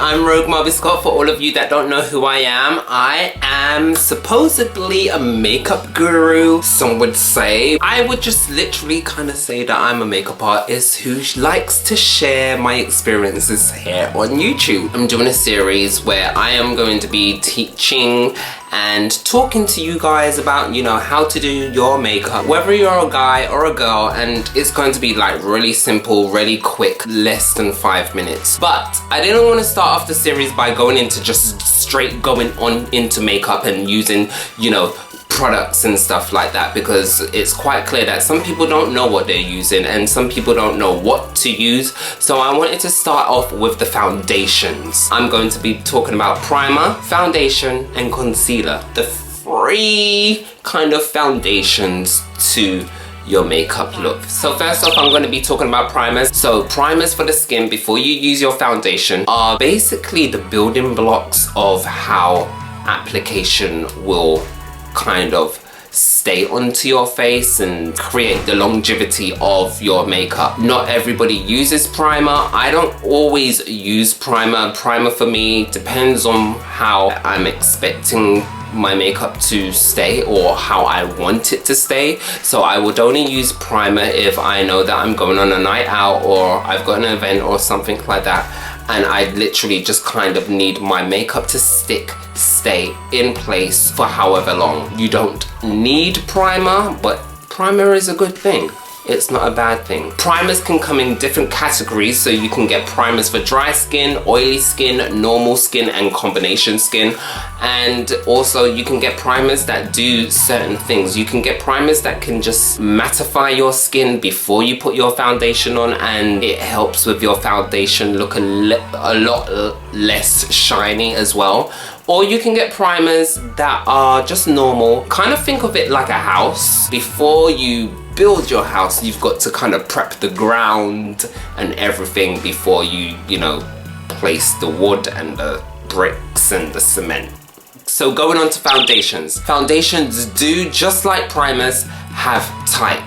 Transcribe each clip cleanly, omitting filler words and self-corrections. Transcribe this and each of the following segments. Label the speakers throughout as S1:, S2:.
S1: I'm Rogue Marby Scott. For all of you that don't know who I am supposedly a makeup guru, some would say. I would just literally kind of say that I'm a makeup artist who likes to share my experiences here on YouTube. I'm doing a series where I am going to be teaching and talking to you guys about, you know, how to do your makeup, whether you're a guy or a girl, and it's going to be like really simple, really quick, less than 5 minutes. But I didn't want to start off the series by going into just straight going on into makeup and using, you know, products and stuff like that, because it's quite clear that some people don't know what they're using and some people don't know what to use. So I wanted to start off with the foundations. I'm going to be talking about primer, foundation and concealer, the 3 kind of foundations to your makeup look. So first off, I'm going to be talking about primers. So primers for the skin before you use your foundation are basically the building blocks of how application will kind of stay onto your face and create the longevity of your makeup. Not everybody uses primer. I don't always use primer. Primer for me depends on how I'm expecting my makeup to stay or how I want it to stay. So I would only use primer if I know that I'm going on a night out or I've got an event or something like that, and I literally just kind of need my makeup to stay in place for however long. You don't need primer, but primer is a good thing. It's not a bad thing. Primers can come in different categories, so you can get primers for dry skin, oily skin, normal skin and combination skin. And also you can get primers that do certain things. You can get primers that can just mattify your skin before you put your foundation on, and it helps with your foundation look a lot less shiny as well. Or you can get primers that are just normal. Kind of think of it like a house. Before you build your house, you've got to kind of prep the ground and everything before you know, place the wood and the bricks and the cement. So going on to foundations. Foundations do, just like primers, have types.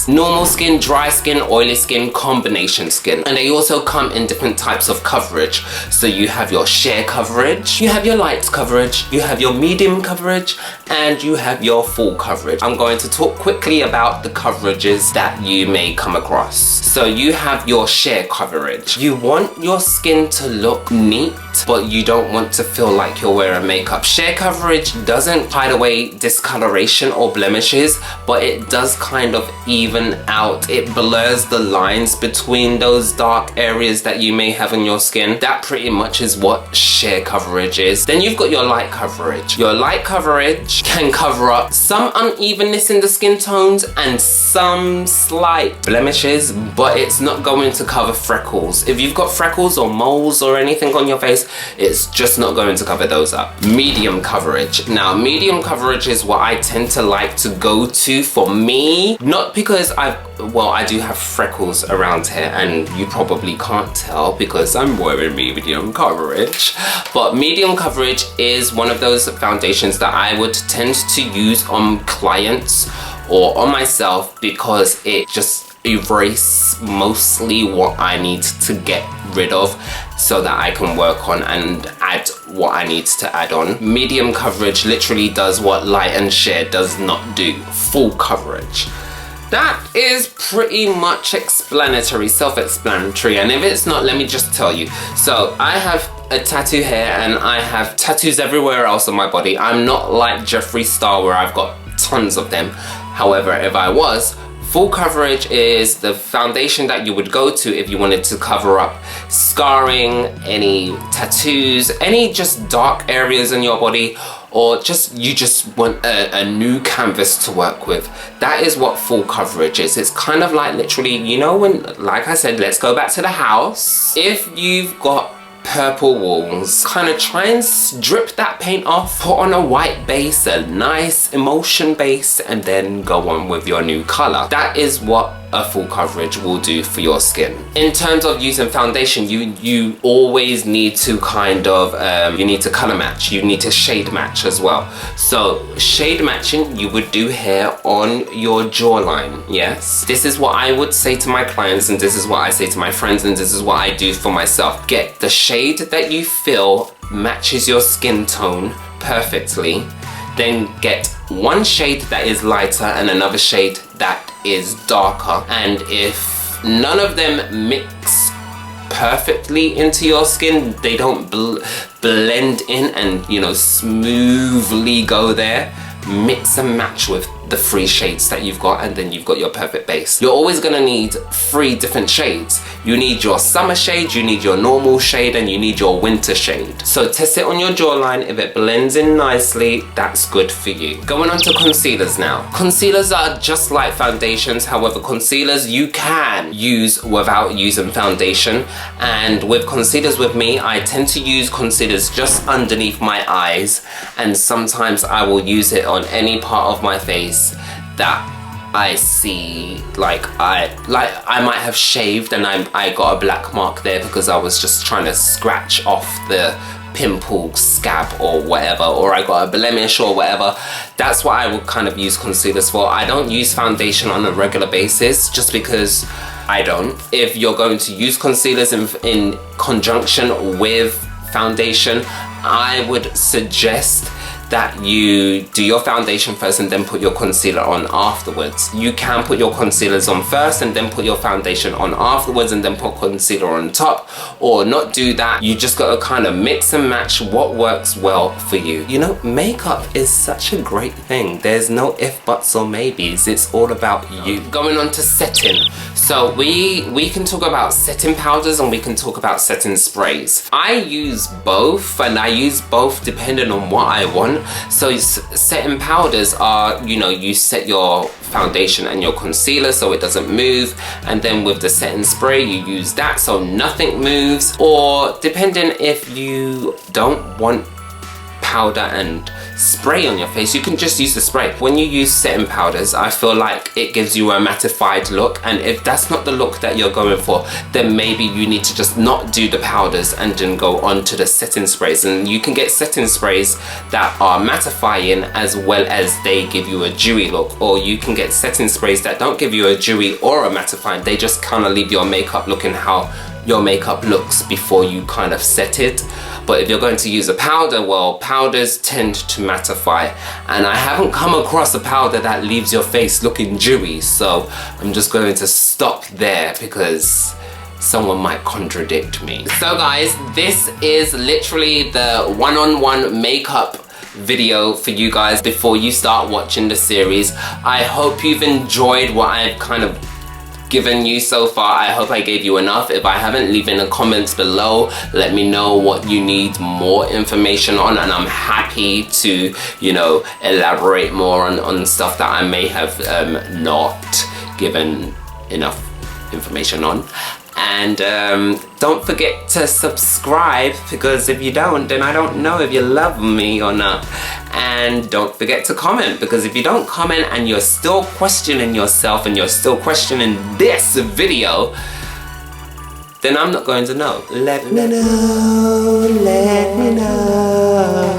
S1: Normal skin, dry skin, oily skin, combination skin. And they also come in different types of coverage. So you have your sheer coverage, you have your light coverage, you have your medium coverage, and you have your full coverage. I'm going to talk quickly about the coverages that you may come across. So you have your sheer coverage. You want your skin to look neat, but you don't want to feel like you're wearing makeup. Sheer coverage doesn't hide away discoloration or blemishes, but it does kind of even out. It blurs the lines between those dark areas that you may have on your skin. That pretty much is what sheer coverage is. Then you've got your light coverage. Your light coverage can cover up some unevenness in the skin tones and some slight blemishes, but it's not going to cover freckles. If you've got freckles or moles or anything on your face, it's just not going to cover those up. Medium coverage. Now, medium coverage is what I tend to like to go to for me. Not because I do have freckles around here, and you probably can't tell because I'm wearing medium coverage. But medium coverage is one of those foundations that I would tend to use on clients or on myself because it just erase mostly what I need to get rid of so that I can work on and add what I need to add on. Medium coverage literally does what light and sheer does not do. Full coverage. That is pretty much explanatory, self-explanatory, and if it's not, let me just tell you. So I have a tattoo here and I have tattoos everywhere else on my body. I'm not like Jeffree Star where I've got tons of them. However, if I was, full coverage is the foundation that you would go to if you wanted to cover up scarring, any tattoos, any just dark areas in your body, or you just want a new canvas to work with. That is what full coverage is. It's kind of like literally, you know, when, like I said, let's go back to the house. If you've got purple walls, kind of try and strip that paint off, put on a white base, a nice emotion base, and then go on with your new color. That is what a full coverage will do for your skin. In terms of using foundation, you always need to kind of you need to color match, you need to shade match as well. So shade matching you would do here on your jawline. Yes, this is what I would say to my clients, and this is what I say to my friends, and this is what I do for myself. Get the shade that you feel matches your skin tone perfectly, then get one shade that is lighter and another shade that is darker, and if none of them mix perfectly into your skin, they don't blend in and, you know, smoothly go there, mix and match with the 3 shades that you've got, and then you've got your perfect base. You're always gonna need 3 different shades. You need your summer shade, you need your normal shade, and you need your winter shade. So test it on your jawline. If it blends in nicely, that's good for you. Going on to concealers now. Concealers are just like foundations. However, concealers you can use without using foundation. And with concealers with me, I tend to use concealers just underneath my eyes, and sometimes I will use it on any part of my face that I see, like I might have shaved and I got a black mark there because I was just trying to scratch off the pimple scab or whatever, or I got a blemish or whatever. That's what I would kind of use concealers for. I don't use foundation on a regular basis just because I don't. If you're going to use concealers in conjunction with foundation, I would suggest that you do your foundation first and then put your concealer on afterwards. You can put your concealers on first and then put your foundation on afterwards and then put concealer on top, or not do that. You just gotta kind of mix and match what works well for you. You know, makeup is such a great thing. There's no if, buts or maybes. It's all about you. Going on to setting. So we can talk about setting powders and we can talk about setting sprays. I use both, and I use both depending on what I want. So setting powders are, you know, you set your foundation and your concealer so it doesn't move, and then with the setting spray you use that so nothing moves. Or depending if you don't want powder and spray on your face, you can just use the spray. When you use setting powders, I feel like it gives you a mattified look, and if that's not the look that you're going for, then maybe you need to just not do the powders and then go on to the setting sprays. And you can get setting sprays that are mattifying as well as they give you a dewy look, or you can get setting sprays that don't give you a dewy or a mattifying. They just kind of leave your makeup looking how your makeup looks before you kind of set it. But if you're going to use a powder, well, powders tend to mattify, and I haven't come across a powder that leaves your face looking dewy, so I'm just going to stop there because someone might contradict me. So guys, this is literally the one-on-one makeup video for you guys before you start watching the series. I hope you've enjoyed what I've kind of given you so far. I hope I gave you enough. If I haven't, leave in the comments below. Let me know what you need more information on, and I'm happy to, you know, elaborate more on stuff that I may have not given enough information on. And don't forget to subscribe, because if you don't, then I don't know if you love me or not. And don't forget to comment, because if you don't comment and you're still questioning yourself and you're still questioning this video, then I'm not going to know. Let me know, let me know.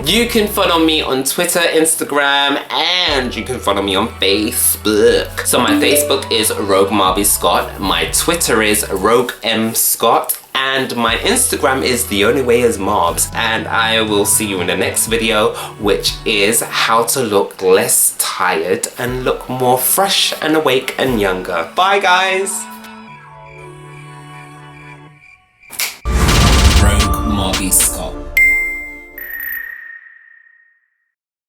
S1: You can follow me on Twitter, Instagram, and you can follow me on Facebook. So my Facebook is Rogue Marby Scott, my Twitter is Rogue M Scott, and my Instagram is The Only Way Is Marbs. And I will see you in the next video, which is how to look less tired and look more fresh and awake and younger. Bye guys!